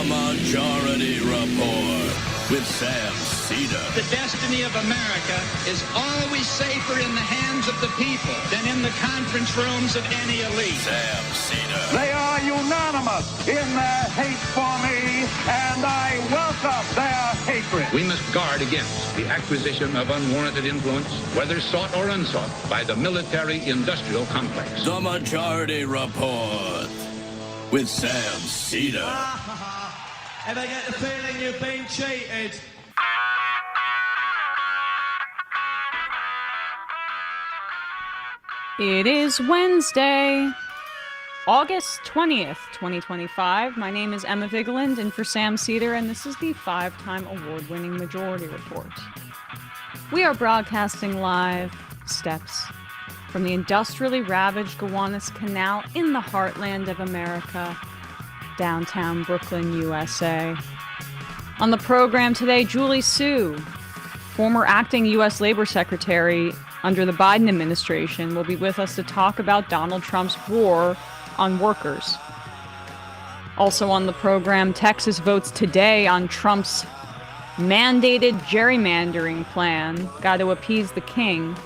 The Majority Report with Sam Seder. The destiny of America is always safer in the hands of the people than in the conference rooms of any elite. Sam Seder. They are unanimous in their hate for me, and I welcome their hatred. We must guard against the acquisition of unwarranted influence, whether sought or unsought, by the military-industrial complex. The Majority Report with Sam Seder. Ever get the feeling you've been cheated? It is Wednesday, August 20th, 2025. My name is Emma Vigeland, and for Sam Seder, and this is the 5-time award-winning Majority Report. We are broadcasting live steps from the industrially ravaged Gowanus Canal in the heartland of America, downtown Brooklyn, USA. On the program today, Julie Su, former acting U.S. Labor Secretary under the Biden administration, will be with us to talk about Donald Trump's war on workers. Also on the program, Texas votes today on Trump's mandated gerrymandering plan, got to appease the king.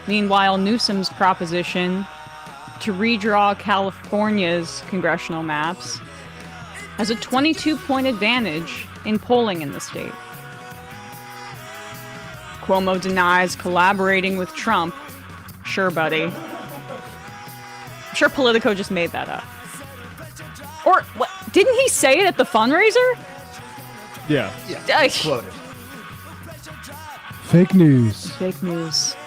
Meanwhile, Newsom's proposition to redraw California's congressional maps has a 22-point advantage in polling in the state. Cuomo denies collaborating with Trump. Sure, buddy. I'm sure Politico just made that up. Or, what, didn't he say it at the fundraiser? Yeah. Quoted. Fake news. Fake news.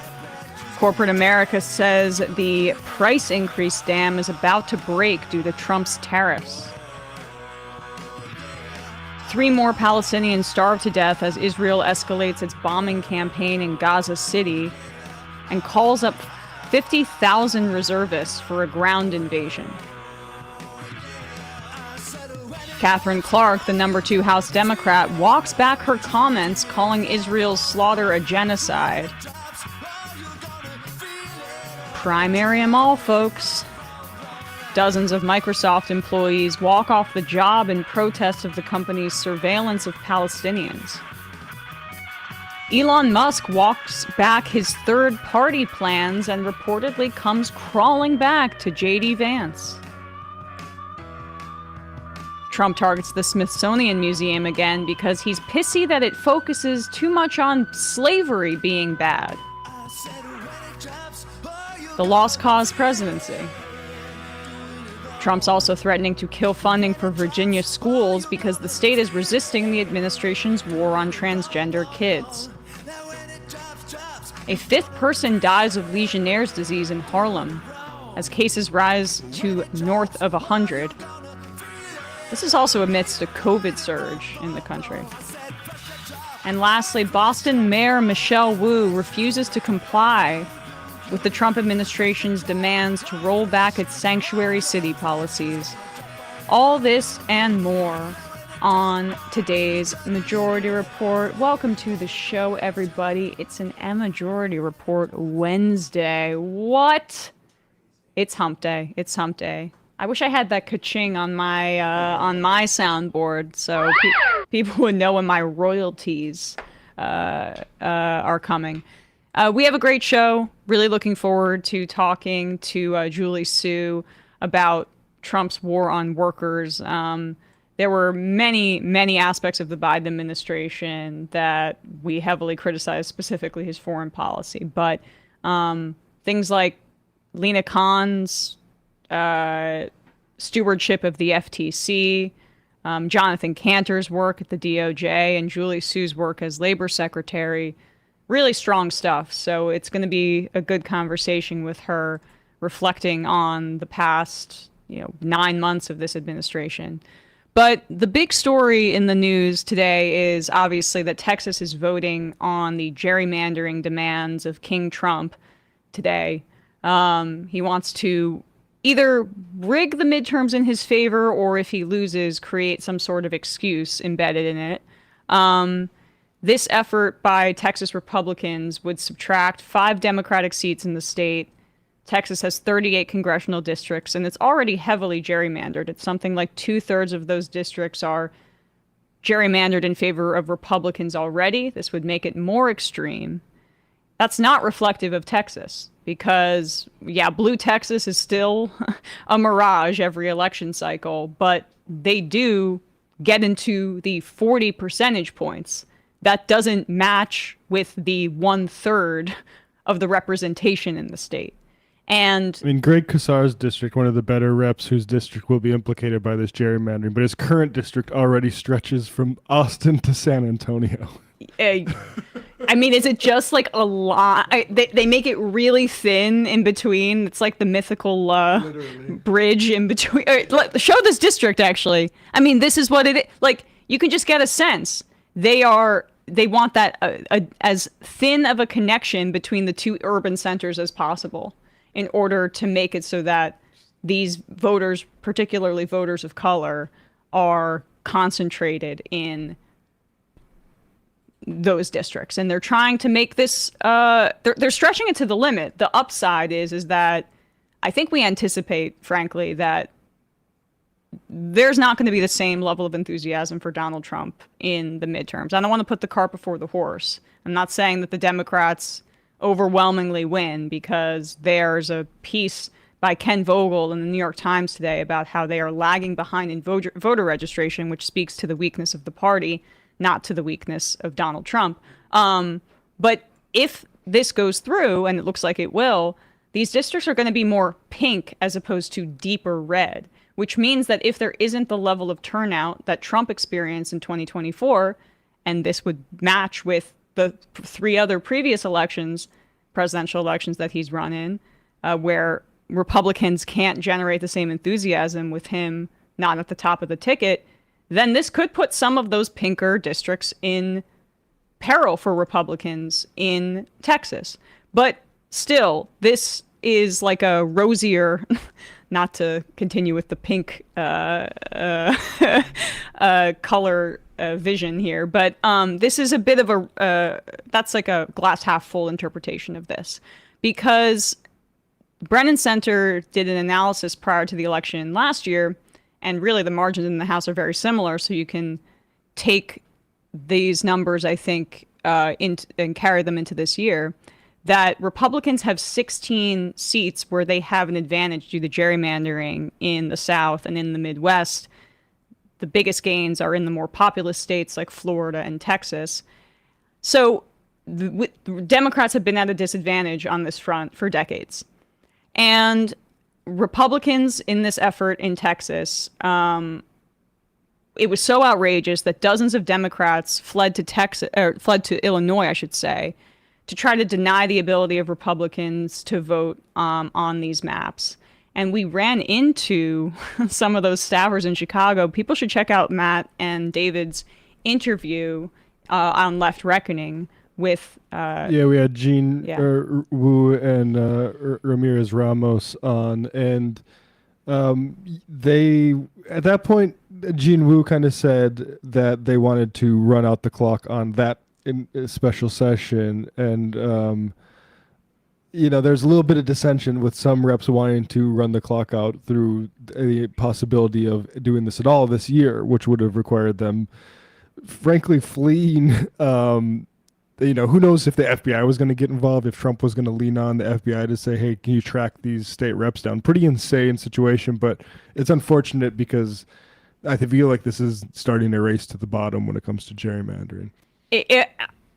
Corporate America says the price increase dam is about to break due to Trump's tariffs. 3 more Palestinians starve to death as Israel escalates its bombing campaign in Gaza City and calls up 50,000 reservists for a ground invasion. Catherine Clark, the number 2 House Democrat, walks back her comments calling Israel's slaughter a genocide. Primary 'em all, folks. Dozens of Microsoft employees walk off the job in protest of the company's surveillance of Palestinians. Elon Musk walks back his third-party plans and reportedly comes crawling back to J.D. Vance. Trump targets the Smithsonian Museum again because he's pissy that it focuses too much on slavery being bad. The lost cause presidency. Trump's also threatening to kill funding for Virginia schools because the state is resisting the administration's war on transgender kids. A 5th person dies of Legionnaire's disease in Harlem as cases rise to north of 100. This is also amidst a COVID surge in the country. And lastly, Boston Mayor Michelle Wu refuses to comply with the Trump administration's demands to roll back its sanctuary city policies. All this and more on today's Majority Report. Welcome to the show, everybody. It's an Majority Report Wednesday. What? It's hump day. It's hump day. I wish I had that ka-ching on my soundboard so people would know when my royalties are coming. We have a great show. Really looking forward to talking to Julie Su about Trump's war on workers. There were many, many aspects of the Biden administration that we heavily criticized, specifically his foreign policy. But things like Lena Khan's stewardship of the FTC, Jonathan Cantor's work at the DOJ, and Julie Su's work as labor secretary. Really strong stuff. So it's going to be a good conversation with her, reflecting on the past, 9 months of this administration. But the big story in the news today is obviously that Texas is voting on the gerrymandering demands of King Trump today. He wants to either rig the midterms in his favor, or if he loses, create some sort of excuse embedded in it. This effort by Texas Republicans would subtract 5 Democratic seats in the state, Texas has 38 congressional districts, and it's already heavily gerrymandered. It's something like 2/3 of those districts are gerrymandered in favor of Republicans already. This would make it more extreme. That's not reflective of Texas because, yeah, blue Texas is still a mirage every election cycle, but they do get into the 40 percentage points. That doesn't match with the 1/3 of the representation in the state. And I mean, Greg Casar's district, one of the better reps whose district will be implicated by this gerrymandering, but his current district already stretches from Austin to San Antonio. I mean, is it just like a lot? They make it really thin in between. It's like the mythical bridge in between. Show this district, actually. I mean, this is what it is. Like, you can just get a sense. They want that as thin of a connection between the two urban centers as possible in order to make it so that these voters, particularly voters of color, are concentrated in those districts. And they're trying to make this, they're stretching it to the limit. The upside is that I think we anticipate, frankly, that there's not going to be the same level of enthusiasm for Donald Trump in the midterms. I don't want to put the cart before the horse. I'm not saying that the Democrats overwhelmingly win, because there's a piece by Ken Vogel in the New York Times today about how they are lagging behind in voter registration, which speaks to the weakness of the party, not to the weakness of Donald Trump. But if this goes through, and it looks like it will, these districts are going to be more pink as opposed to deeper red, which means that if there isn't the level of turnout that Trump experienced in 2024, and this would match with the 3 other previous elections, presidential elections that he's run in, where Republicans can't generate the same enthusiasm with him not at the top of the ticket, then this could put some of those pinker districts in peril for Republicans in Texas. But still, this is like a rosier, not to continue with the pink color vision here, but this is a bit of a, that's like a glass half full interpretation of this, because Brennan Center did an analysis prior to the election last year, and really the margins in the House are very similar, so you can take these numbers, I think, and carry them into this year, that Republicans have 16 seats where they have an advantage due to gerrymandering in the South and in the Midwest. The biggest gains are in the more populous states like Florida and Texas. So the Democrats have been at a disadvantage on this front for decades. And Republicans in this effort in Texas, it was so outrageous that dozens of Democrats fled to Illinois, I should say, to try to deny the ability of Republicans to vote on these maps. And we ran into some of those staffers in Chicago. People should check out Matt and David's interview on Left Reckoning with... we had Gene Wu and Ramirez Ramos on. And they, at that point, Gene Wu kind of said that they wanted to run out the clock on that in a special session. And... there's a little bit of dissension with some reps wanting to run the clock out through the possibility of doing this at all this year, which would have required them, frankly, fleeing. Who knows if the FBI was going to get involved, if Trump was going to lean on the FBI to say, hey, can you track these state reps down? Pretty insane situation, but it's unfortunate because I feel like this is starting a race to the bottom when it comes to gerrymandering.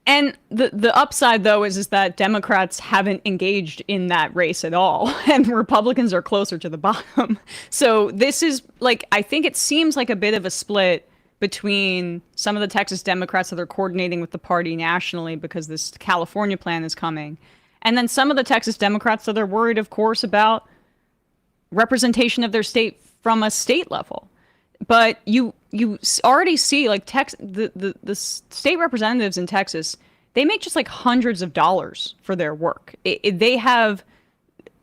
And the upside, though, is that Democrats haven't engaged in that race at all, and Republicans are closer to the bottom. So this is, like, I think it seems like a bit of a split between some of the Texas Democrats that are coordinating with the party nationally because this California plan is coming, and then some of the Texas Democrats that are worried, of course, about representation of their state from a state level. But you already see, like, the state representatives in Texas, they make just like hundreds of dollars for their work. They have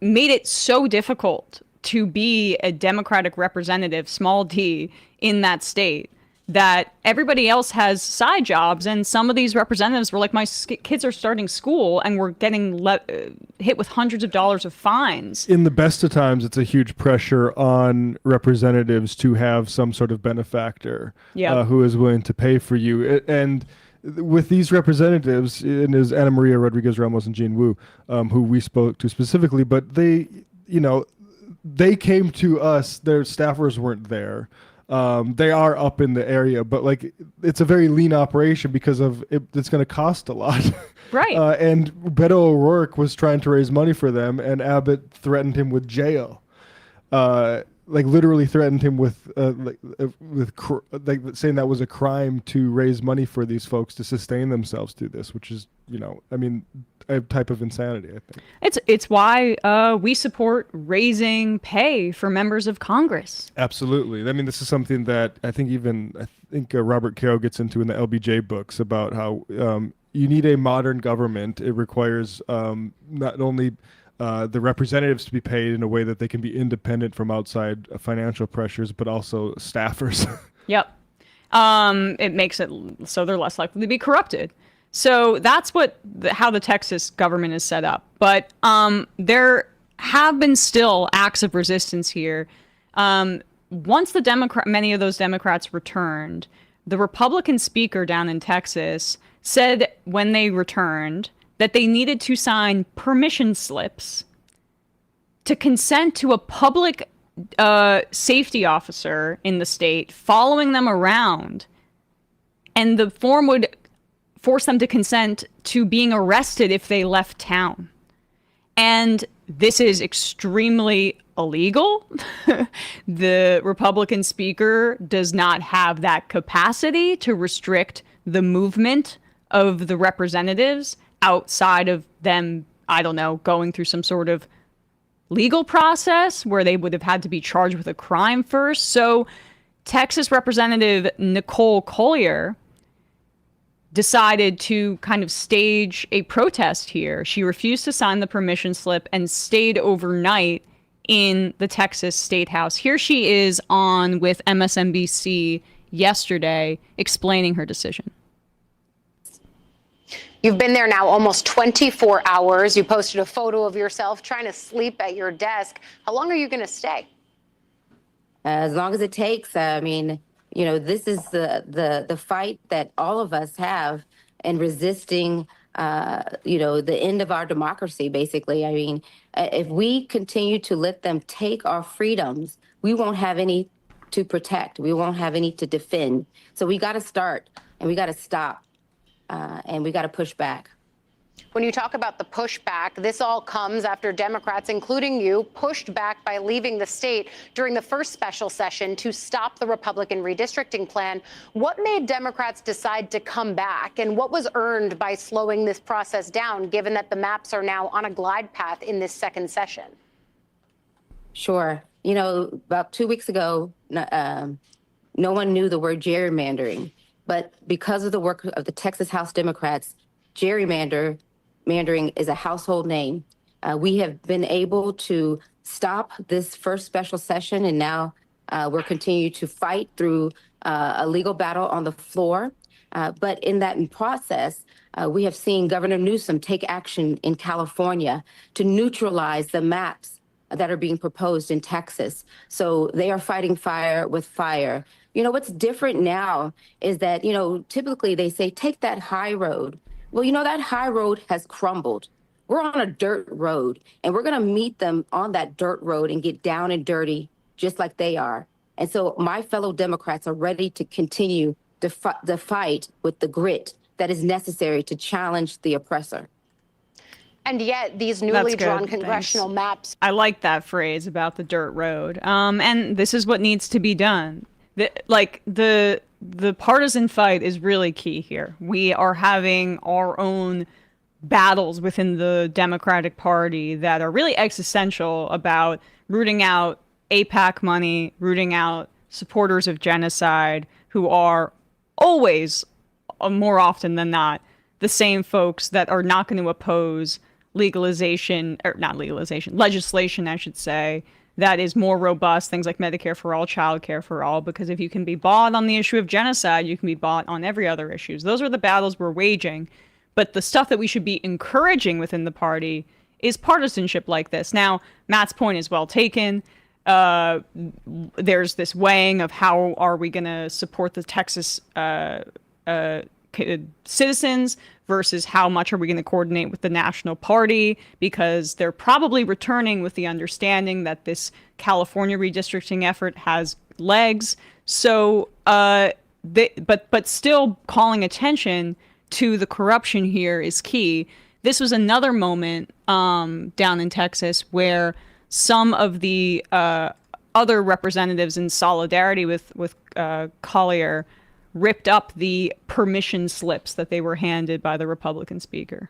made it so difficult to be a Democratic representative, small d, in that state, that everybody else has side jobs, and some of these representatives were like, my kids are starting school and we're getting hit with hundreds of dollars of fines. In the best of times, it's a huge pressure on representatives to have some sort of benefactor who is willing to pay for you. And with these representatives, and is Ana Maria Rodriguez Ramos and Jean Wu, who we spoke to specifically, but they came to us, their staffers weren't there. They are up in the area, but like it's a very lean operation because of it's going to cost a lot. Right. And Beto O'Rourke was trying to raise money for them, and Abbott threatened him with jail. Like literally threatened him with saying that was a crime to raise money for these folks to sustain themselves through this, which is, a type of insanity, I think. It's why we support raising pay for members of Congress. Absolutely. I mean, this is something that I think Robert Caro gets into in the LBJ books about how you need a modern government. It requires not only the representatives to be paid in a way that they can be independent from outside financial pressures, but also staffers. Yep. It makes it so they're less likely to be corrupted. So that's how the Texas government is set up. But there have been still acts of resistance here. Once many of those Democrats returned, the Republican speaker down in Texas said when they returned that they needed to sign permission slips to consent to a public safety officer in the state following them around. And the form would force them to consent to being arrested if they left town. And this is extremely illegal. The Republican speaker does not have that capacity to restrict the movement of the representatives outside of them, going through some sort of legal process where they would have had to be charged with a crime first. So Texas Representative Nicole Collier decided to kind of stage a protest here. She refused to sign the permission slip and stayed overnight in the Texas State House. Here she is on with MSNBC yesterday explaining her decision. You've been there now almost 24 hours. You posted a photo of yourself trying to sleep at your desk. How long are you going to stay? As long as it takes. I mean, this is the fight that all of us have in resisting, the end of our democracy, basically. I mean, if we continue to let them take our freedoms, we won't have any to protect. We won't have any to defend. So we got to start and we got to stop. And we got to push back. When you talk about the pushback, this all comes after Democrats, including you, pushed back by leaving the state during the first special session to stop the Republican redistricting plan. What made Democrats decide to come back, and what was earned by slowing this process down, given that the maps are now on a glide path in this second session? Sure. About 2 weeks ago, no one knew the word gerrymandering. But because of the work of the Texas House Democrats, gerrymandering is a household name. We have been able to stop this first special session, and now we're continuing to fight through a legal battle on the floor. But in that process, we have seen Governor Newsom take action in California to neutralize the maps that are being proposed in Texas. So they are fighting fire with fire. What's different now is that, typically they say, take that high road. Well, that high road has crumbled. We're on a dirt road, and we're going to meet them on that dirt road and get down and dirty just like they are. And so my fellow Democrats are ready to continue the fight with the grit that is necessary to challenge the oppressor. And yet these newly drawn congressional maps. I like that phrase about the dirt road. And this is what needs to be done. The partisan fight is really key here. We are having our own battles within the Democratic Party that are really existential about rooting out AIPAC money, rooting out supporters of genocide who are always, more often than not, the same folks that are not going to oppose legislation, I should say, that is more robust, things like Medicare for all, child care for all, because if you can be bought on the issue of genocide, you can be bought on every other issue. Those are the battles we're waging. But the stuff that we should be encouraging within the party is partisanship like this. Now, Matt's point is well taken. There's this weighing of how are we going to support the Texas citizens versus how much are we going to coordinate with the national party, because they're probably returning with the understanding that this California redistricting effort has legs. So, but still calling attention to the corruption here is key. This was another moment down in Texas where some of the other representatives in solidarity with Collier ripped up the permission slips that they were handed by the Republican speaker.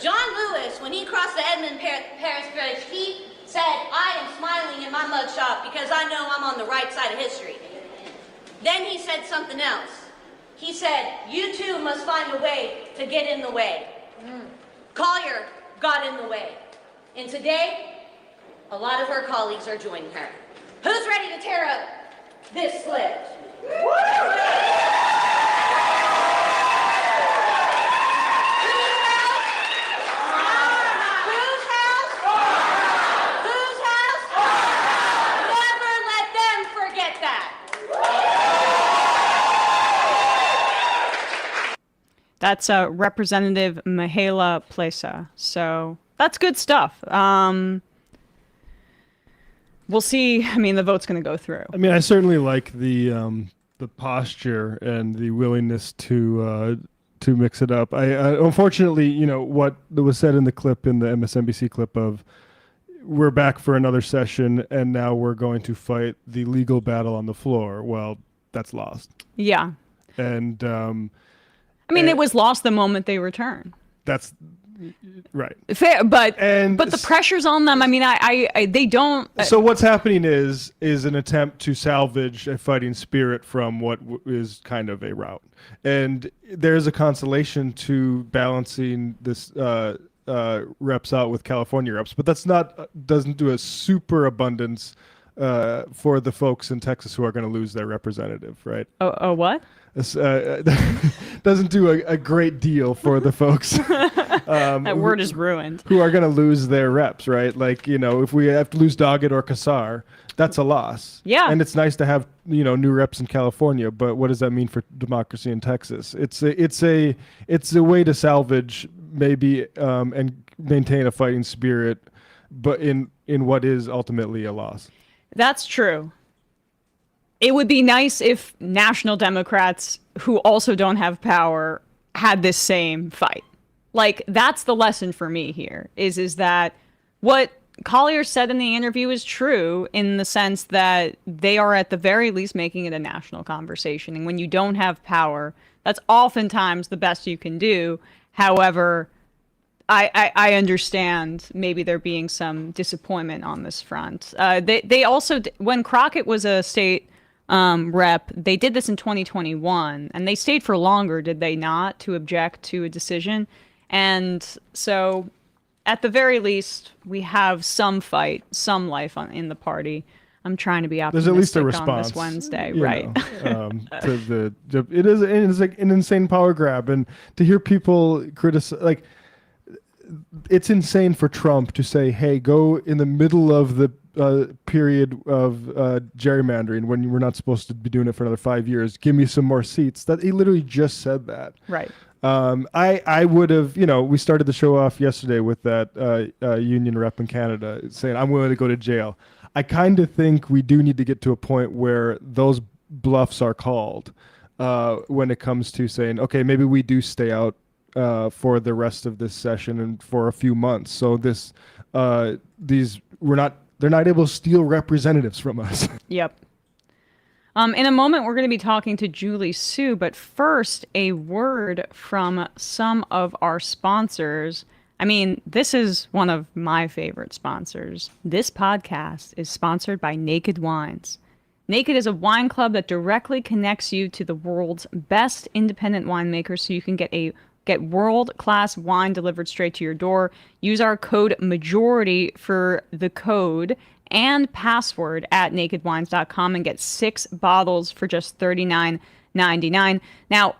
John Lewis, when he crossed the Edmund-Paris Bridge, he said, "I am smiling in my mugshot because I know I'm on the right side of history." Then he said something else. He said, "You too must find a way to get in the way." Collier got in the way. And today, a lot of her colleagues are joining her. Who's ready to tear up this slip? That's Representative Mihaela Plesa. So that's good stuff. We'll see. I mean, the vote's going to go through. I mean, I certainly like the posture and the willingness to mix it up. I unfortunately, you know, what was said in the clip, in the MSNBC clip of, we're back for another session and now we're going to fight the legal battle on the floor. Well, that's lost. Yeah. And I mean, it was lost the moment they return. That's right. Fair, but the pressure's on them. I mean, they don't. So what's happening is an attempt to salvage a fighting spirit from what is kind of a rout, and there's a consolation to balancing this reps out with California reps, but that's doesn't do a super abundance for the folks in Texas who are going to lose their representative, right? Oh, what? Doesn't do a great deal for the folks. That word is ruined. Who are going to lose their reps, right? Like, you know, if we have to lose Doggett or Kassar, that's a loss. Yeah. And it's nice to have, you know, new reps in California, but what does that mean for democracy in Texas? It's a way to salvage maybe and maintain a fighting spirit, but in what is ultimately a loss. That's true. It would be nice if national Democrats who also don't have power had this same fight. Like, that's the lesson for me here, is that what Collier said in the interview is true, in the sense that they are at the very least making it a national conversation. And when you don't have power, that's oftentimes the best you can do. However, I understand maybe there being some disappointment on this front. They also, when Crockett was a state rep, they did this in 2021, and they stayed for longer, did they not, to object to a decision? And so, at the very least, we have some fight, some life in the party. I'm trying to be optimistic. There's at least a response on this Wednesday, right? It is like an insane power grab, and to hear people criticize, like, it's insane for Trump to say, "Hey, go in the middle of the period of gerrymandering when we're not supposed to be doing it for another 5 years. Give me some more seats." That he literally just said that. Right. I would have, you know, we started the show off yesterday with that union rep in Canada saying, "I'm willing to go to jail." I kind of think we do need to get to a point where those bluffs are called when it comes to saying, okay, maybe we do stay out for the rest of this session and for a few months. So they're not able to steal representatives from us. Yep. In a moment, we're going to be talking to Julie Su, but first, a word from some of our sponsors. I mean, this is one of my favorite sponsors. This podcast is sponsored by Naked Wines. Naked is a wine club that directly connects you to the world's best independent winemakers, so you can get world-class wine delivered straight to your door. Use our code MAJORITY for the code, and password at nakedwines.com and get 6 bottles for just $39.99. Now,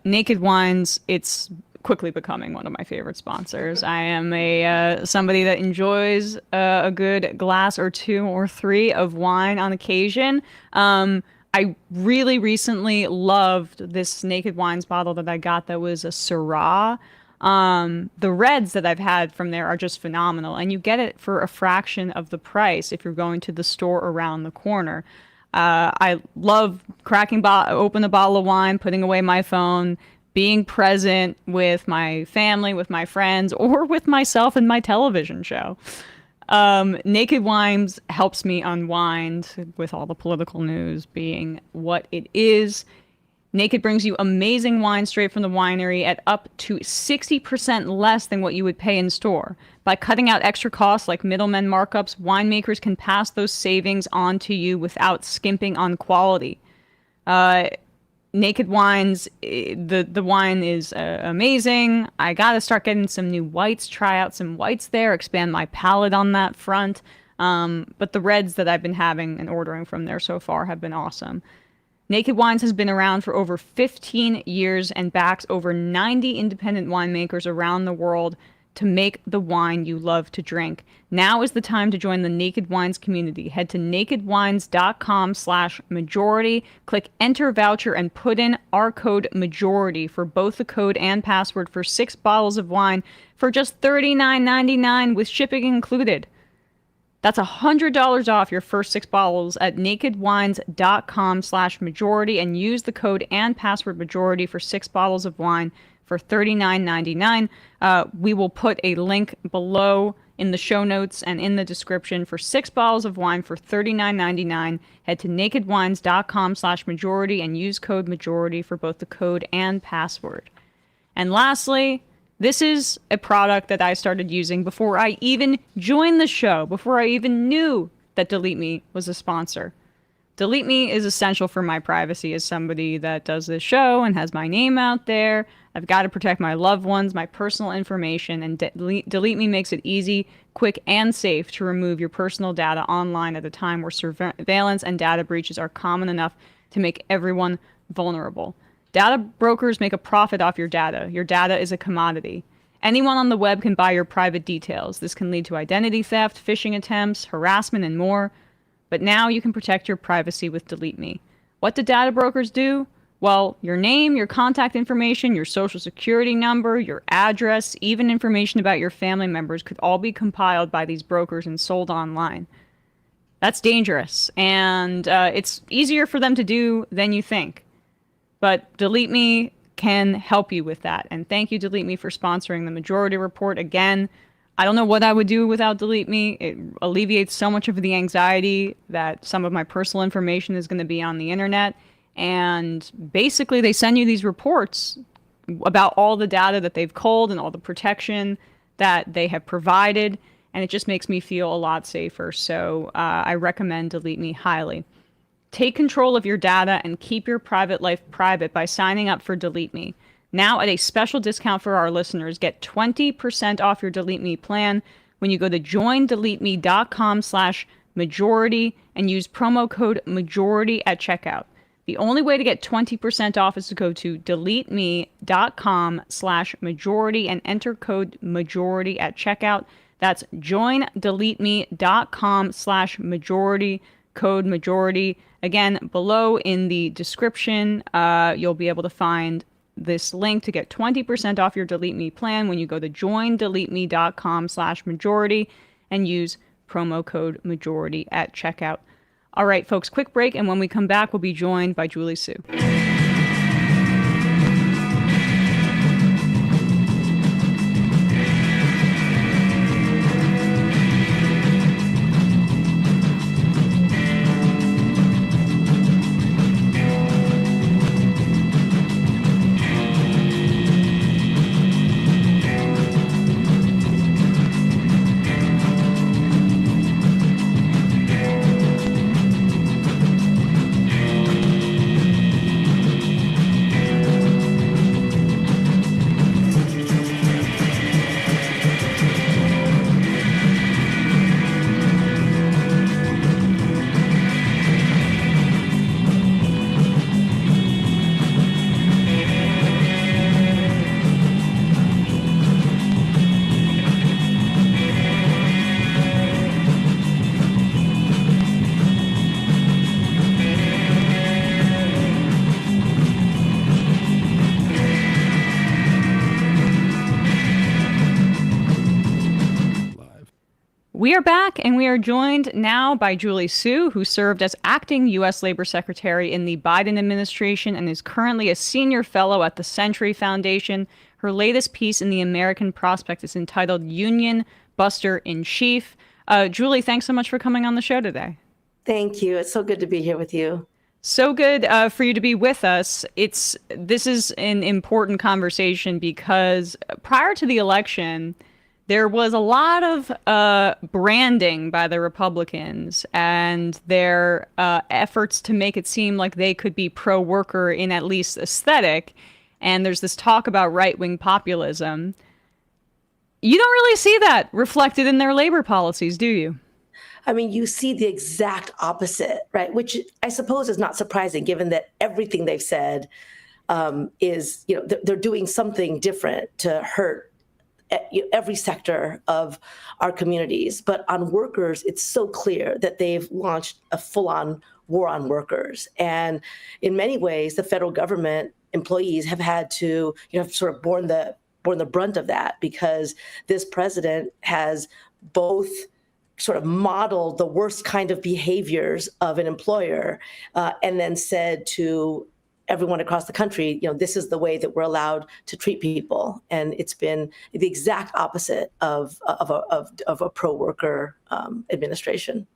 Naked Wines, it's quickly becoming one of my favorite sponsors. I am somebody that enjoys a good glass or 2 or 3 of wine on occasion. I really recently loved this Naked Wines bottle that I got that was a Syrah. The reds that I've had from there are just phenomenal, and you get it for a fraction of the price if you're going to the store around the corner. I love cracking open a bottle of wine, putting away my phone, being present with my family, with my friends, or with myself and my television show. Naked Wines helps me unwind with all the political news being what it is. Naked brings you amazing wine straight from the winery at up to 60% less than what you would pay in store. By cutting out extra costs like middlemen markups, winemakers can pass those savings on to you without skimping on quality. Naked Wines, the wine is amazing. I gotta start getting some new whites, try out some whites there, expand my palate on that front. But the reds that I've been having and ordering from there so far have been awesome. Naked Wines has been around for over 15 years and backs over 90 independent winemakers around the world to make the wine you love to drink. Now is the time to join the Naked Wines community. Head to nakedwines.com/majority, click enter voucher, and put in our code majority for both the code and password for 6 bottles of wine for just $39.99 with shipping included. That's $100 off your first 6 bottles at nakedwines.com/majority and use the code and password majority for 6 bottles of wine for $39.99. We will put a link below in the show notes and in the description for 6 bottles of wine for $39.99. Head to nakedwines.com/majority and use code majority for both the code and password. And lastly, this is a product that I started using before I even joined the show, before I even knew that Delete Me was a sponsor. Delete Me is essential for my privacy as somebody that does this show and has my name out there. I've got to protect my loved ones, my personal information, and Delete Me makes it easy, quick, and safe to remove your personal data online at a time where surveillance and data breaches are common enough to make everyone vulnerable. Data brokers make a profit off your data. Your data is a commodity. Anyone on the web can buy your private details. This can lead to identity theft, phishing attempts, harassment, and more. But now you can protect your privacy with Delete Me. What do data brokers do? Well, your name, your contact information, your social security number, your address, even information about your family members could all be compiled by these brokers and sold online. That's dangerous, and it's easier for them to do than you think. But Delete Me can help you with that. And thank you, Delete Me, for sponsoring the Majority Report. Again, I don't know what I would do without Delete Me. It alleviates so much of the anxiety that some of my personal information is going to be on the internet. And basically, they send you these reports about all the data that they've culled and all the protection that they have provided. And it just makes me feel a lot safer. So I recommend Delete Me highly. Take control of your data and keep your private life private by signing up for Delete Me. Now at a special discount for our listeners, get 20% off your Delete Me plan when you go to joindeleteme.com/majority and use promo code majority at checkout. The only way to get 20% off is to go to deleteme.com/majority and enter code majority at checkout. That's joindeleteme.com/majority, code majority. Again, below in the description, you'll be able to find this link to get 20% off your Delete Me plan when you go to joindeleteme.com/majority and use promo code majority at checkout. All right, folks, quick break, and when we come back, we'll be joined by Julie Sue. We are back, and we are joined now by Julie Su, who served as acting U.S. Labor Secretary in the Biden administration and is currently a senior fellow at the Century Foundation. Her latest piece in the American Prospect is entitled Union Buster in Chief. Julie, thanks so much for coming on the show today. Thank you. It's so good to be here with you. So good for you to be with us. This is an important conversation because prior to the election, there was a lot of branding by the Republicans and their efforts to make it seem like they could be pro-worker in at least aesthetic. And there's this talk about right-wing populism. You don't really see that reflected in their labor policies, do you? I mean, you see the exact opposite, right? Which I suppose is not surprising, given that everything they've said is, they're doing something different to hurt every sector of our communities. But on workers, it's so clear that they've launched a full-on war on workers. And in many ways, the federal government employees have had to, sort of borne the brunt of that, because this president has both sort of modeled the worst kind of behaviors of an employer and then said to everyone across the country, this is the way that we're allowed to treat people. And it's been the exact opposite of a pro-worker administration.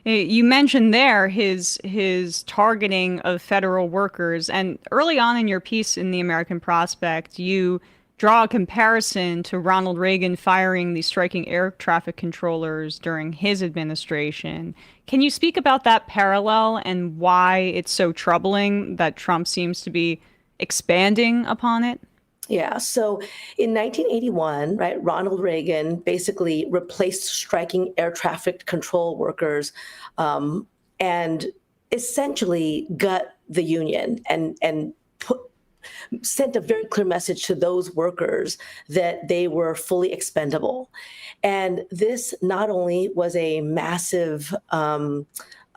You mentioned there his targeting of federal workers. And early on in your piece in the American Prospect, you draw a comparison to Ronald Reagan firing the striking air traffic controllers during his administration. Can you speak about that parallel and why it's so troubling that Trump seems to be expanding upon it? Yeah. So in 1981, right, Ronald Reagan basically replaced striking air traffic control workers and essentially gut the union and sent a very clear message to those workers that they were fully expendable. And this not only was a massive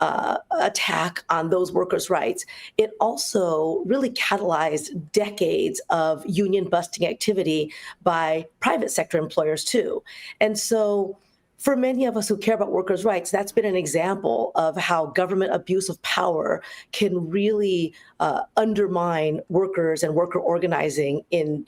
attack on those workers' rights, it also really catalyzed decades of union busting activity by private sector employers too. And so for many of us who care about workers' rights, that's been an example of how government abuse of power can really undermine workers and worker organizing in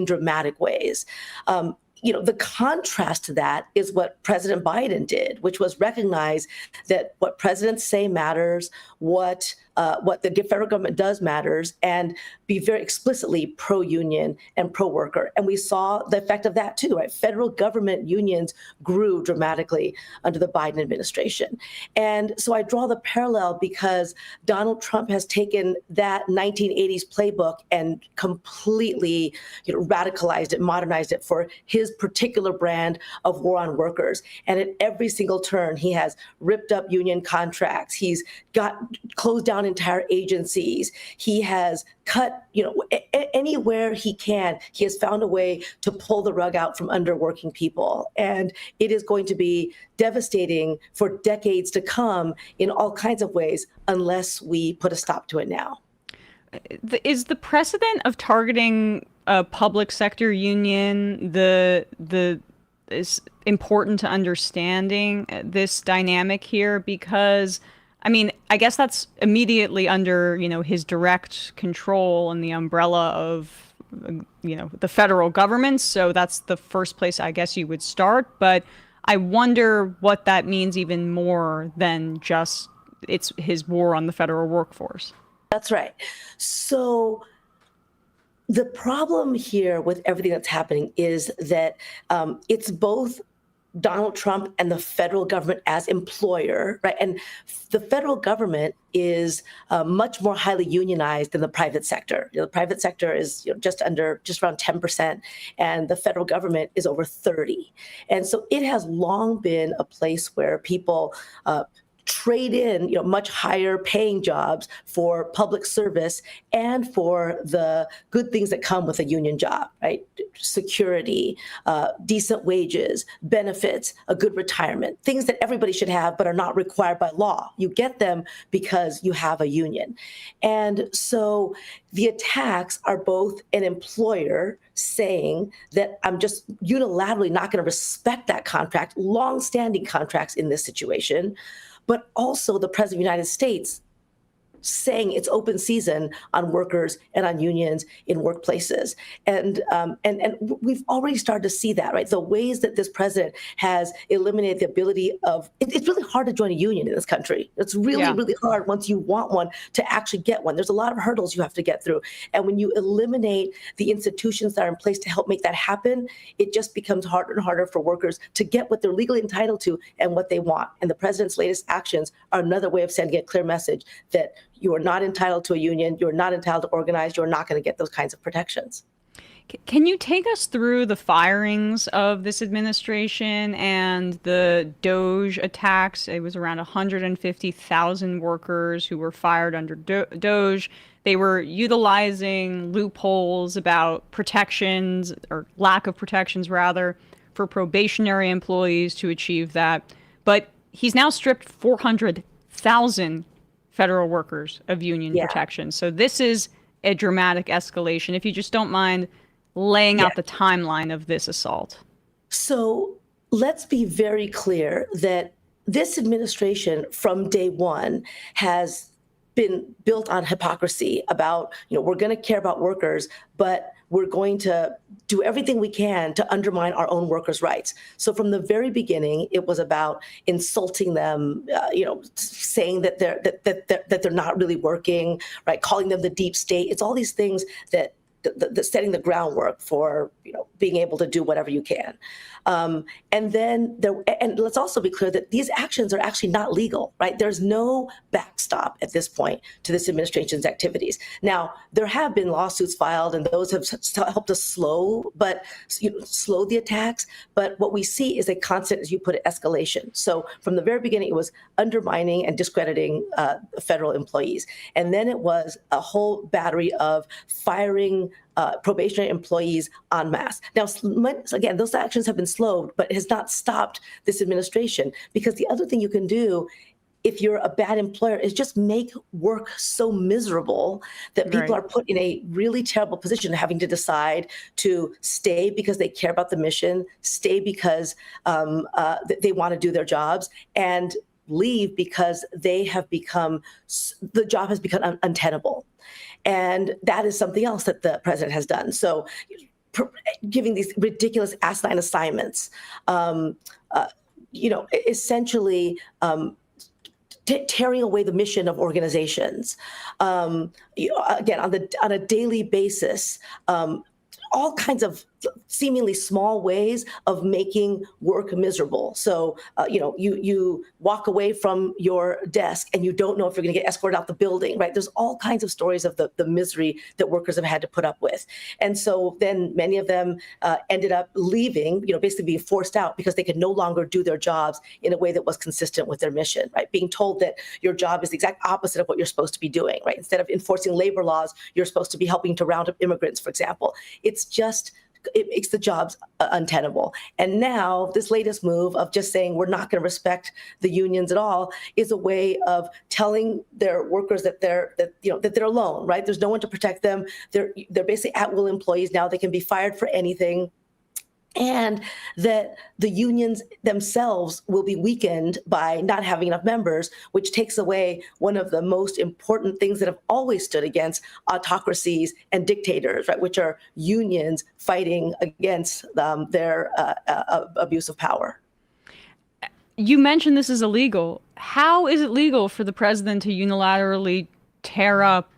dramatic ways. The contrast to that is what President Biden did, which was recognize that what presidents say matters, what the federal government does matters, and be very explicitly pro-union and pro-worker. And we saw the effect of that too, right? Federal government unions grew dramatically under the Biden administration. And so I draw the parallel because Donald Trump has taken that 1980s playbook and completely radicalized it, modernized it for his particular brand of war on workers. And at every single turn, he has ripped up union contracts. He's closed down entire agencies. He has cut, anywhere he can, he has found a way to pull the rug out from under working people. And it is going to be devastating for decades to come in all kinds of ways unless we put a stop to it now. Is the precedent of targeting a public sector union is important to understanding this dynamic here? Because I guess that's immediately under, his direct control and the umbrella of, the federal government. So that's the first place I guess you would start. But I wonder what that means even more than just it's his war on the federal workforce. That's right. So the problem here with everything that's happening is that it's both Donald Trump and the federal government as employer, right? And the federal government is much more highly unionized than the private sector. The private sector is just around 10%, and the federal government is over 30%. And so it has long been a place where people trade in, much higher paying jobs for public service and for the good things that come with a union job, right? Security, decent wages, benefits, a good retirement, things that everybody should have but are not required by law. You get them because you have a union. And so the attacks are both an employer saying that I'm just unilaterally not going to respect that contract, long-standing contracts in this situation, but also the President of the United States saying it's open season on workers and on unions in workplaces. And we've already started to see that, right? The ways that this president has eliminated the ability of, it's really hard to join a union in this country. It's really, really hard once you want one to actually get one. There's a lot of hurdles you have to get through. And when you eliminate the institutions that are in place to help make that happen, it just becomes harder and harder for workers to get what they're legally entitled to and what they want. And the president's latest actions are another way of sending a clear message that you are not entitled to a union, you're not entitled to organize, you're not going to get those kinds of protections. Can you take us through the firings of this administration and the Doge attacks? It was around 150,000 workers who were fired under Doge. They were utilizing loopholes about protections, or lack of protections rather, for probationary employees to achieve that. But he's now stripped 400,000 federal workers of union protection. So this is a dramatic escalation. If you just don't mind laying out the timeline of this assault. So let's be very clear that this administration from day one has been built on hypocrisy about, we're going to care about workers, but we're going to do everything we can to undermine our own workers' rights. So from the very beginning, it was about insulting them, saying that they're not really working, right? Calling them the deep state. It's all these things that setting the groundwork for being able to do whatever you can. And let's also be clear that these actions are actually not legal, right? There's no backstop at this point to this administration's activities. Now, there have been lawsuits filed, and those have helped us slow the attacks. But what we see is a constant, as you put it, escalation. So from the very beginning, it was undermining and discrediting federal employees. And then it was a whole battery of firing probationary employees en masse. Now, again, those actions have been slowed, but it has not stopped this administration, because the other thing you can do if you're a bad employer is just make work so miserable that people are put in a really terrible position, having to decide to stay because they care about the mission, stay because they want to do their jobs, and leave because the job has become untenable. And that is something else that the president has done. So giving these ridiculous asinine assignments, essentially tearing away the mission of organizations. Again, on a daily basis, all kinds of seemingly small ways of making work miserable. So, you walk away from your desk and you don't know if you're going to get escorted out the building, right? There's all kinds of stories of the misery that workers have had to put up with. And so then many of them ended up leaving, basically being forced out because they could no longer do their jobs in a way that was consistent with their mission, right? Being told that your job is the exact opposite of what you're supposed to be doing, right? Instead of enforcing labor laws, you're supposed to be helping to round up immigrants, for example. It makes the jobs untenable. And now this latest move of just saying we're not going to respect the unions at all is a way of telling their workers that they're alone, right? There's no one to protect them. They're basically at-will employees now. They can be fired for anything. And that the unions themselves will be weakened by not having enough members, which takes away one of the most important things that have always stood against autocracies and dictators, right? Which are unions fighting against their abuse of power. You mentioned this is illegal. How is it legal for the president to unilaterally tear up,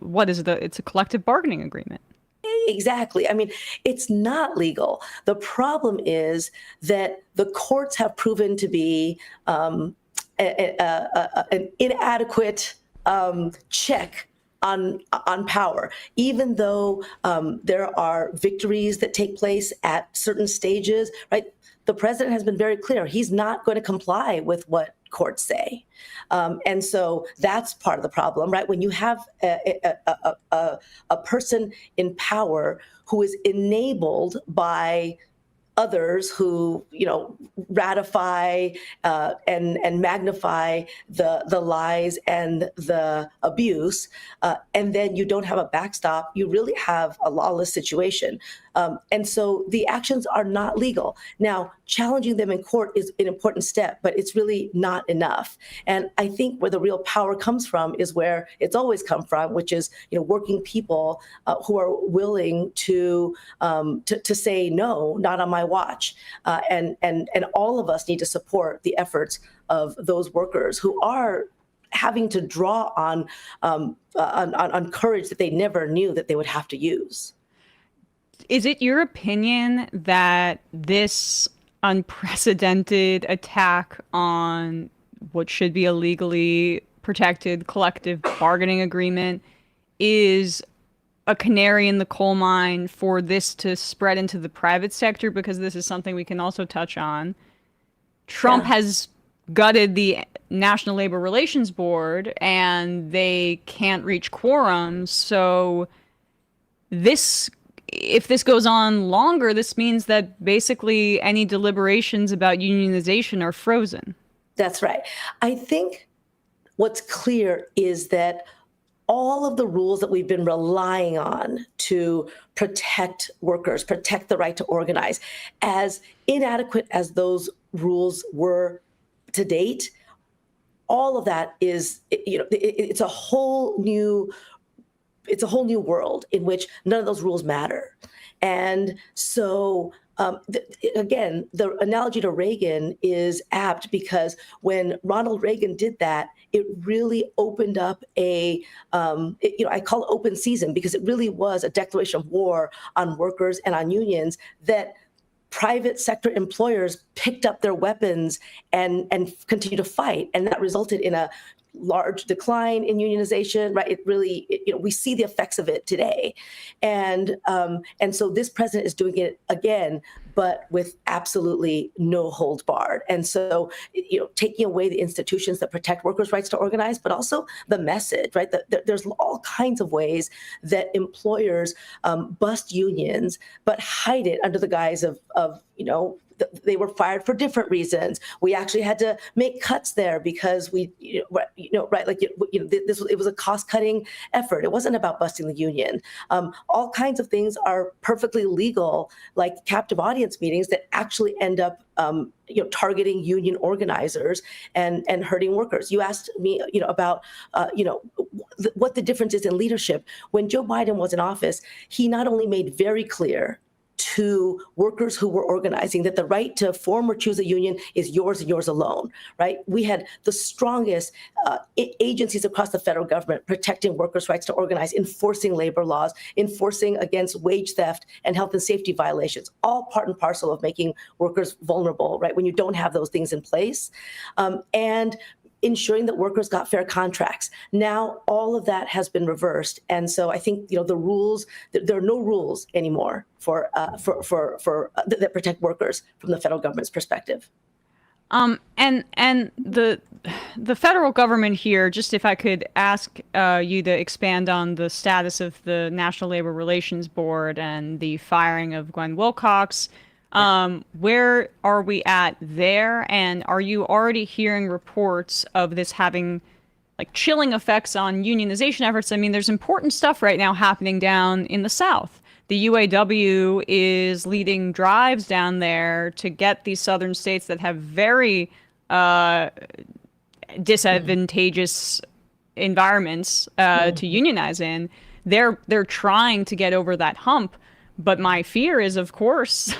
it's a collective bargaining agreement? Exactly. I mean, it's not legal. The problem is that the courts have proven to be an inadequate check on power, even though there are victories that take place at certain stages, right? The president has been very clear. He's not going to comply with what courts say. And so that's part of the problem, right? When you have a person in power who is enabled by others who, ratify and magnify the lies and the abuse, and then you don't have a backstop, you really have a lawless situation. And so the actions are not legal. Now, challenging them in court is an important step, but it's really not enough. And I think where the real power comes from is where it's always come from, which is working people who are willing to say no, not on my watch. And all of us need to support the efforts of those workers who are having to draw on courage that they never knew that they would have to use. Is it your opinion that this unprecedented attack on what should be a legally protected collective bargaining agreement is a canary in the coal mine for this to spread into the private sector? Because this is something we can also touch on. Trump has gutted the National Labor Relations Board and they can't reach quorum. So if this goes on longer, this means that basically any deliberations about unionization are frozen. That's right. I think what's clear is that all of the rules that we've been relying on to protect workers, protect the right to organize, as inadequate as those rules were to date, all of that is, it's a whole new world in which none of those rules matter. And so, again, the analogy to Reagan is apt because when Ronald Reagan did that, it really opened up I call it open season because it really was a declaration of war on workers and on unions that private sector employers picked up their weapons and continued to fight. And that resulted in a large decline in unionization, right? It really, we see the effects of it today. And so this president is doing it again, but with absolutely no holds barred. And so, taking away the institutions that protect workers' rights to organize, but also the message, right? There's all kinds of ways that employers bust unions, but hide it under the guise of they were fired for different reasons. We actually had to make cuts there because it was a cost-cutting effort. It wasn't about busting the union. All kinds of things are perfectly legal, like captive audience meetings that actually end up targeting union organizers and hurting workers. You asked me, about what the difference is in leadership. When Joe Biden was in office, he not only made very clear to workers who were organizing that the right to form or choose a union is yours and yours alone, right? We had the strongest agencies across the federal government protecting workers' rights to organize, enforcing labor laws, enforcing against wage theft and health and safety violations, all part and parcel of making workers vulnerable, right? When you don't have those things in place. And ensuring that workers got fair contracts. Now, all of that has been reversed. And so I think, the rules, there are no rules anymore for that protect workers from the federal government's perspective. And the federal government here, just if I could ask you to expand on the status of the National Labor Relations Board and the firing of Glenn Wilcox. Where are we at there? And are you already hearing reports of this having chilling effects on unionization efforts? I mean, there's important stuff right now happening down in the South. The UAW is leading drives down there to get these southern states that have very disadvantageous environments to unionize in. They're trying to get over that hump. But my fear is, of course,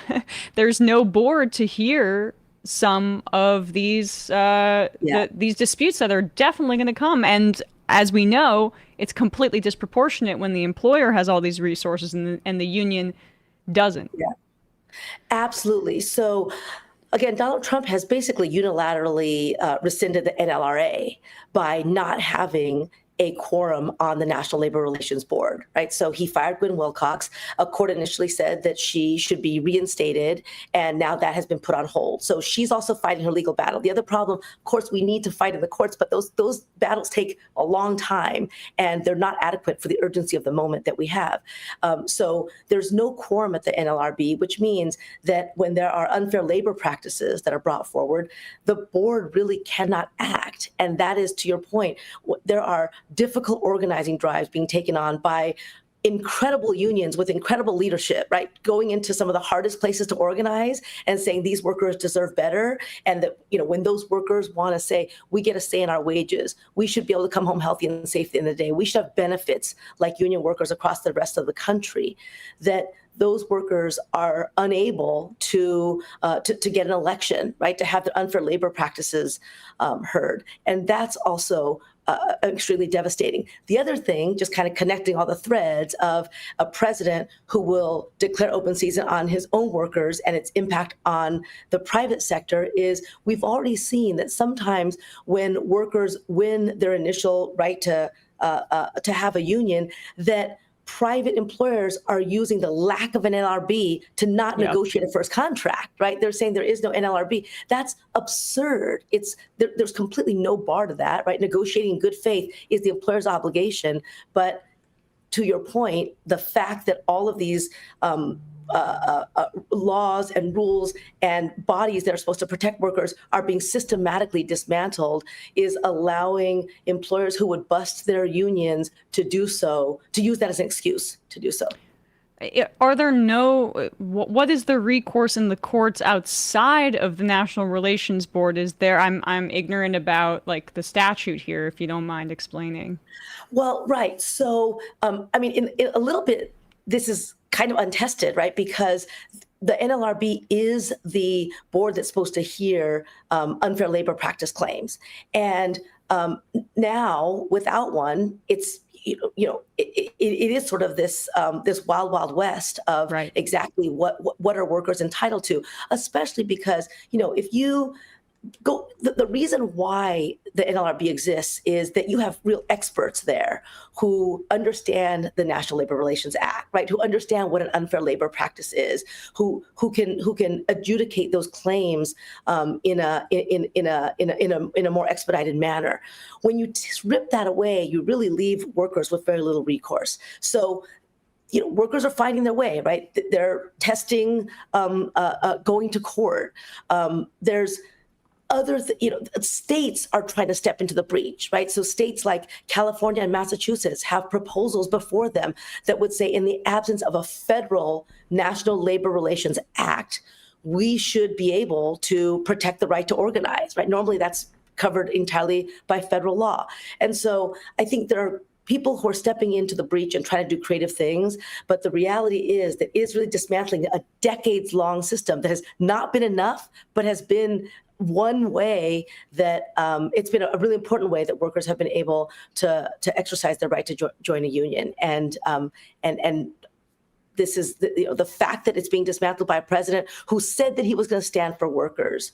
there's no board to hear some of these these disputes that are definitely going to come. And as we know, it's completely disproportionate when the employer has all these resources and the union doesn't. Yeah, absolutely. So again, Donald Trump has basically unilaterally rescinded the NLRA by not having a quorum on the National Labor Relations Board, right? So he fired Gwen Wilcox. A court initially said that she should be reinstated, and now that has been put on hold. So she's also fighting her legal battle. The other problem, of course, we need to fight in the courts, but those battles take a long time, and they're not adequate for the urgency of the moment that we have. So there's no quorum at the NLRB, which means that when there are unfair labor practices that are brought forward, the board really cannot act. And that is, to your point, there are difficult organizing drives being taken on by incredible unions with incredible leadership, right? Going into some of the hardest places to organize and saying these workers deserve better. And that, when those workers want to say, we get a say in our wages, we should be able to come home healthy and safe at the end of the day. We should have benefits like union workers across the rest of the country, that those workers are unable to get an election, right? To have their unfair labor practices heard. And that's also extremely devastating. The other thing, just kind of connecting all the threads of a president who will declare open season on his own workers and its impact on the private sector, is we've already seen that sometimes when workers win their initial right to have a union, that private employers are using the lack of an NLRB to not negotiate a first contract, right? They're saying there is no NLRB. That's absurd. There's completely no bar to that, right? Negotiating in good faith is the employer's obligation. But to your point, the fact that all of these laws and rules and bodies that are supposed to protect workers are being systematically dismantled is allowing employers who would bust their unions to do so, to use that as an excuse to do so. Are there what is the recourse in the courts outside of the National Relations Board? Is there, I'm ignorant about like the statute here, if you don't mind explaining. Well, right. So, in a little bit, this is kind of untested, right? Because the NLRB is the board that's supposed to hear unfair labor practice claims. And now, without one, it's it is sort of this wild, wild west of exactly what are workers entitled to, especially because, if you go, the reason why the NLRB exists is that you have real experts there who understand the National Labor Relations Act, right? Who understand what an unfair labor practice is, who can adjudicate those claims in a more expedited manner. When you rip that away, you really leave workers with very little recourse. So, workers are finding their way, right? They're testing, going to court. There's states are trying to step into the breach, right? So states like California and Massachusetts have proposals before them that would say, in the absence of a federal National Labor Relations Act, we should be able to protect the right to organize, right? Normally that's covered entirely by federal law. And so I think there are people who are stepping into the breach and trying to do creative things. But the reality is that it's really dismantling a decades-long system that has not been enough, but has been one way that it's been a really important way that workers have been able to exercise their right to join a union. And this is the fact that it's being dismantled by a president who said that he was going to stand for workers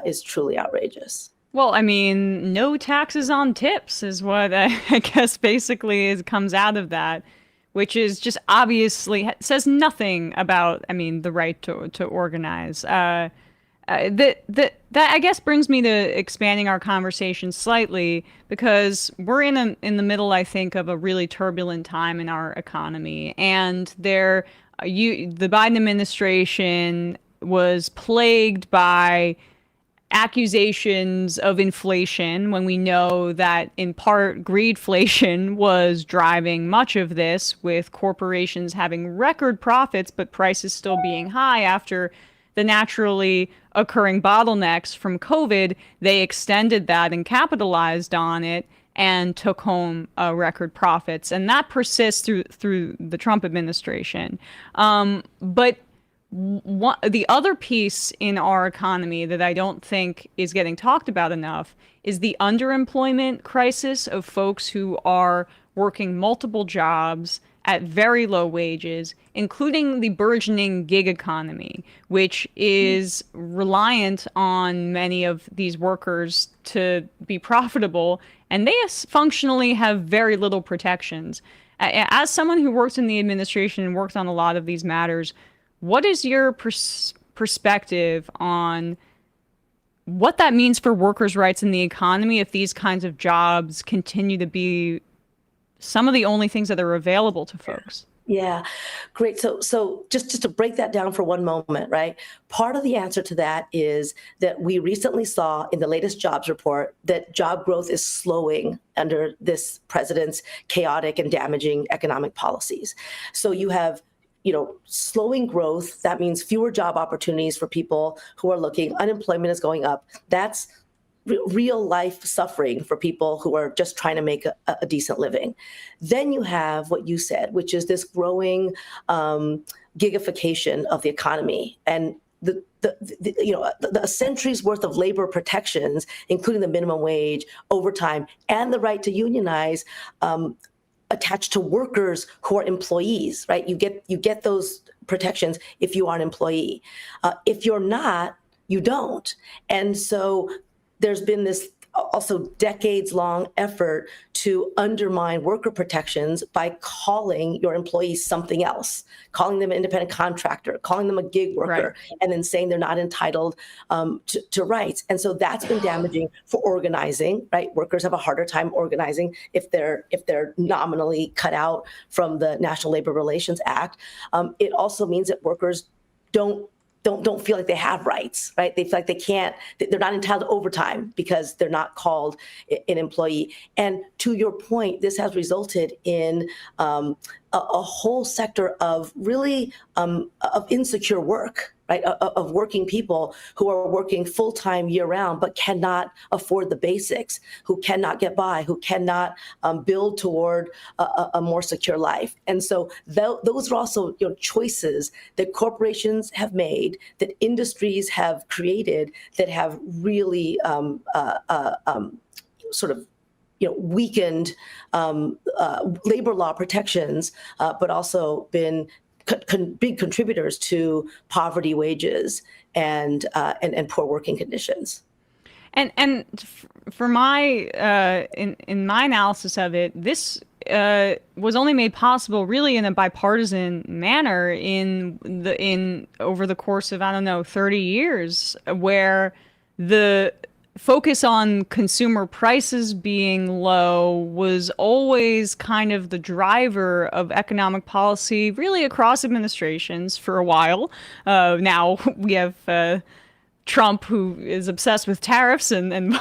is truly outrageous. Well, no taxes on tips is what I guess basically comes out of that, which is just obviously says nothing about, the right to organize. That I guess brings me to expanding our conversation slightly, because we're in the middle, I think, of a really turbulent time in our economy, and the Biden administration was plagued by accusations of inflation when we know that in part greedflation was driving much of this, with corporations having record profits but prices still being high after the naturally occurring bottlenecks from COVID. They extended that and capitalized on it and took home record profits. And that persists through the Trump administration. But the other piece in our economy that I don't think is getting talked about enough is the underemployment crisis of folks who are working multiple jobs at very low wages, including the burgeoning gig economy, which is reliant on many of these workers to be profitable, and they functionally have very little protections. As someone who works in the administration and worked on a lot of these matters, what is your perspective on what that means for workers' rights in the economy if these kinds of jobs continue to be some of the only things that are available to folks? Yeah, great. So just to break that down for one moment, right? Part of the answer to that is that we recently saw in the latest jobs report that job growth is slowing under this president's chaotic and damaging economic policies. So you have slowing growth. That means fewer job opportunities for people who are looking. Unemployment is going up. That's real life suffering for people who are just trying to make a decent living. Then you have what you said, which is this growing gigification of the economy, and the century's worth of labor protections, including the minimum wage, overtime, and the right to unionize, attached to workers who are employees, right? You get those protections if you are an employee. If you're not, you don't. And so there's been this also decades-long effort to undermine worker protections by calling your employees something else, calling them an independent contractor, calling them a gig worker, and then saying they're not entitled to rights. And so that's been damaging for organizing, right? Workers have a harder time organizing if they're nominally cut out from the National Labor Relations Act. It also means that workers don't feel like they have rights, right? They feel like they're not entitled to overtime because they're not called an employee. And to your point, this has resulted in a whole sector of really of insecure work, right? Of working people who are working full-time year-round but cannot afford the basics, who cannot get by, who cannot build toward a more secure life. And so those are also choices that corporations have made, that industries have created, that have really weakened labor law protections, but also been big contributors to poverty, wages, and poor working conditions. And for my in my analysis of it, this was only made possible really in a bipartisan manner in over the course of 30 years, where the focus on consumer prices being low was always kind of the driver of economic policy, really across administrations for a while. Now we have Trump, who is obsessed with tariffs and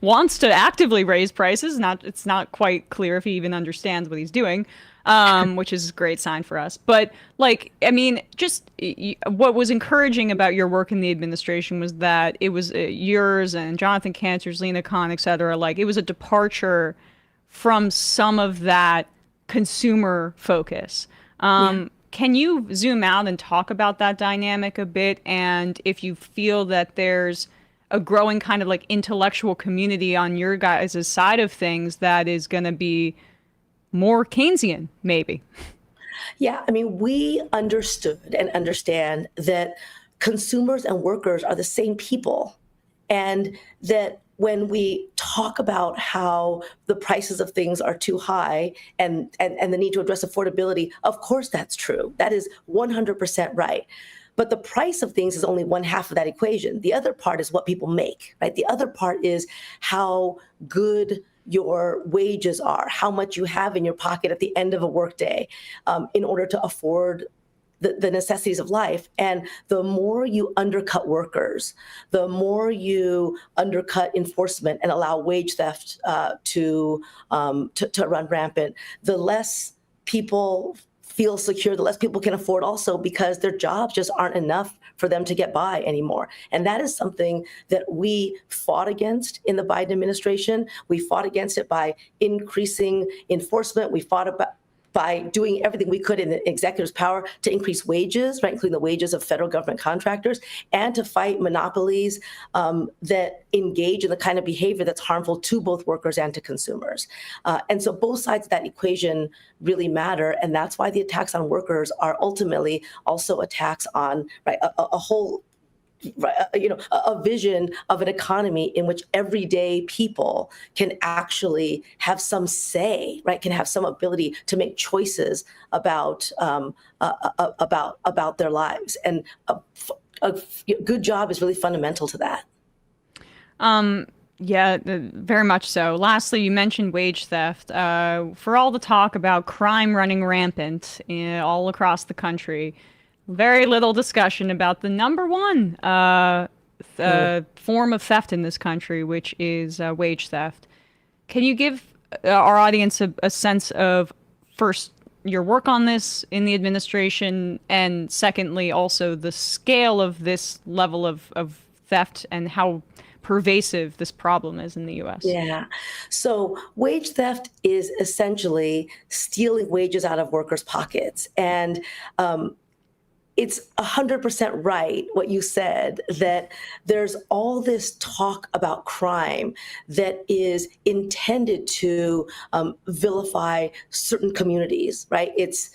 wants to actively raise prices. It's not quite clear if he even understands what he's doing, which is a great sign for us. But just what was encouraging about your work in the administration was that it was yours and Jonathan Cantor's, Lena Khan, et cetera. It was a departure from some of that consumer focus. Can you zoom out and talk about that dynamic a bit? And if you feel that there's a growing kind of intellectual community on your guys' side of things that is going to be more Keynesian, maybe? Yeah, we understood and understand that consumers and workers are the same people, and that when we talk about how the prices of things are too high and the need to address affordability, of course that's true. That is 100% right. But the price of things is only one half of that equation. The other part is what people make, right? The other part is how good your wages are, how much you have in your pocket at the end of a workday in order to afford the necessities of life. And the more you undercut workers, the more you undercut enforcement and allow wage theft to run rampant, the less people feel secure, the less people can afford also, because their jobs just aren't enough for them to get by anymore. And that is something that we fought against in the Biden administration. We fought against it by increasing enforcement. We fought by doing everything we could in the executive's power to increase wages, right, including the wages of federal government contractors, and to fight monopolies that engage in the kind of behavior that's harmful to both workers and to consumers. And so both sides of that equation really matter, and that's why the attacks on workers are ultimately also attacks on a whole a vision of an economy in which everyday people can actually have some say, right? Can have some ability to make choices about their lives, and a good job is really fundamental to that. Yeah, very much so. Lastly, you mentioned wage theft. For all the talk about crime running rampant all across the country, very little discussion about the number one form of theft in this country, which is wage theft. Can you give our audience a sense of, first, your work on this in the administration, and secondly, also the scale of this level of theft and how pervasive this problem is in the U.S.? Yeah. So wage theft is essentially stealing wages out of workers' pockets. And it's 100% right what you said, that there's all this talk about crime that is intended to vilify certain communities, right? It's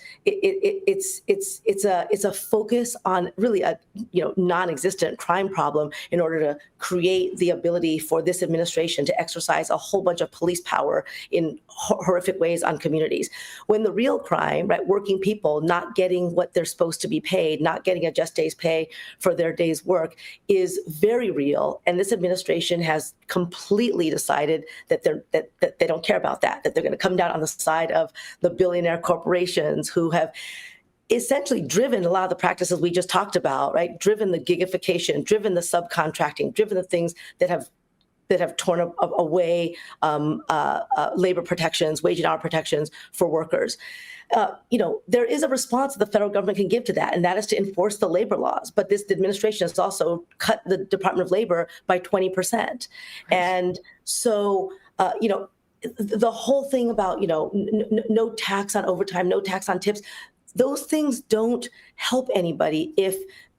a focus on really a non-existent crime problem in order to create the ability for this administration to exercise a whole bunch of police power in horrific ways on communities. When the real crime, right, working people not getting what they're supposed to be paid, not getting a just day's pay for their day's work, is very real. And this administration has completely decided that they don't care about that they're going to come down on the side of the billionaire corporations who have essentially driven a lot of the practices we just talked about, right? Driven the gigification, driven the subcontracting, driven the things that have torn away labor protections, wage and hour protections for workers. There is a response the federal government can give to that, and that is to enforce the labor laws. But this administration has also cut the Department of Labor by 20%. And so, the whole thing about, no tax on overtime, no tax on tips, those things don't help anybody if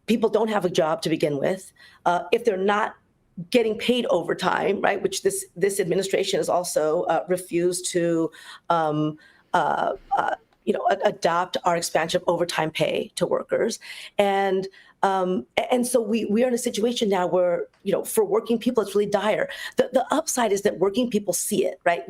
people don't have a job to begin with, if they're not getting paid overtime, right? Which this administration has also refused to adopt our expansion of overtime pay to workers. And so we are in a situation now where, for working people, it's really dire. The upside is that working people see it, right?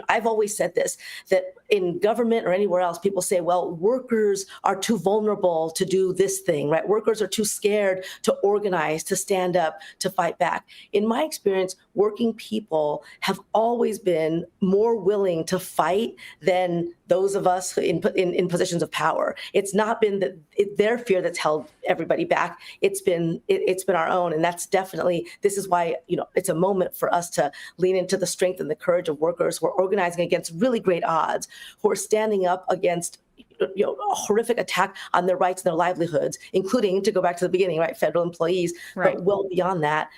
I've always said this, that in government or anywhere else, people say, well, workers are too vulnerable to do this thing, right? Workers are too scared to organize, to stand up, to fight back. In my experience, working people have always been more willing to fight than those of us in positions of power. It's not been their fear that's held everybody back. It's been our own, and that's definitely, this is why it's a moment for us to lean into the strength and the courage of workers who are organizing against really great odds, who are standing up against a horrific attack on their rights and their livelihoods, including, to go back to the beginning, right, federal employees, right, but well beyond that,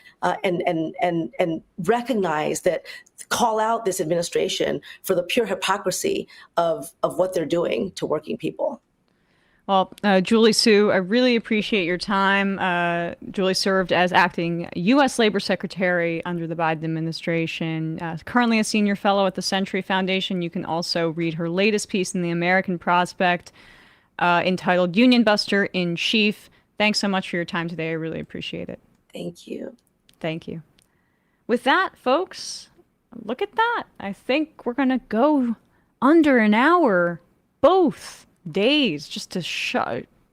and recognize that, call out this administration for the pure hypocrisy of what they're doing to working people. Well, Julie Su, I really appreciate your time. Julie served as acting U.S. Labor Secretary under the Biden administration, currently a senior fellow at the Century Foundation. You can also read her latest piece in the American Prospect entitled Union Buster in Chief. Thanks so much for your time today. I really appreciate it. Thank you. Thank you. With that, folks, look at that. I think we're going to go under an hour both days just to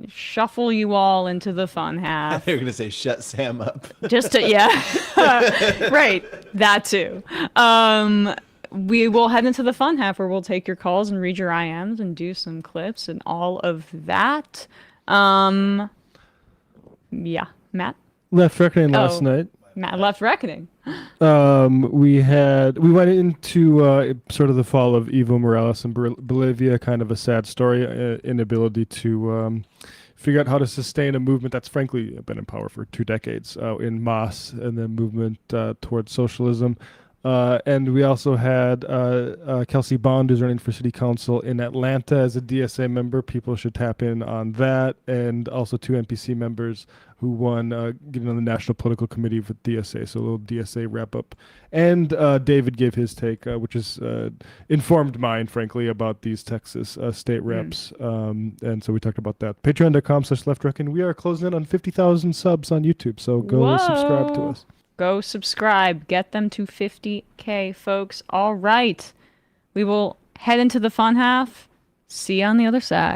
shuffle you all into the fun half. You're going to say shut Sam up. Just to, yeah. Right. That too. We will head into the fun half where we'll take your calls and read your IMs and do some clips and all of that. Yeah. Matt? Left Reckoning last night. Matt left Reckoning. We went into sort of the fall of Evo Morales in Bolivia, kind of a sad story, inability to figure out how to sustain a movement that's frankly been in power for 2 decades in MAS and the movement towards socialism. And we also had Kelsey Bond, who's running for city council in Atlanta as a DSA member. People should tap in on that. And also 2 NPC members who won getting on the National Political Committee for DSA. So a little DSA wrap up. And David gave his take, which is informed mine, frankly, about these Texas state reps. And so we talked about that. Patreon.com/LeftReckon. We are closing in on 50,000 subs on YouTube. So go subscribe to us. Go subscribe. Get them to 50K, folks. All right. We will head into the fun half. See you on the other side.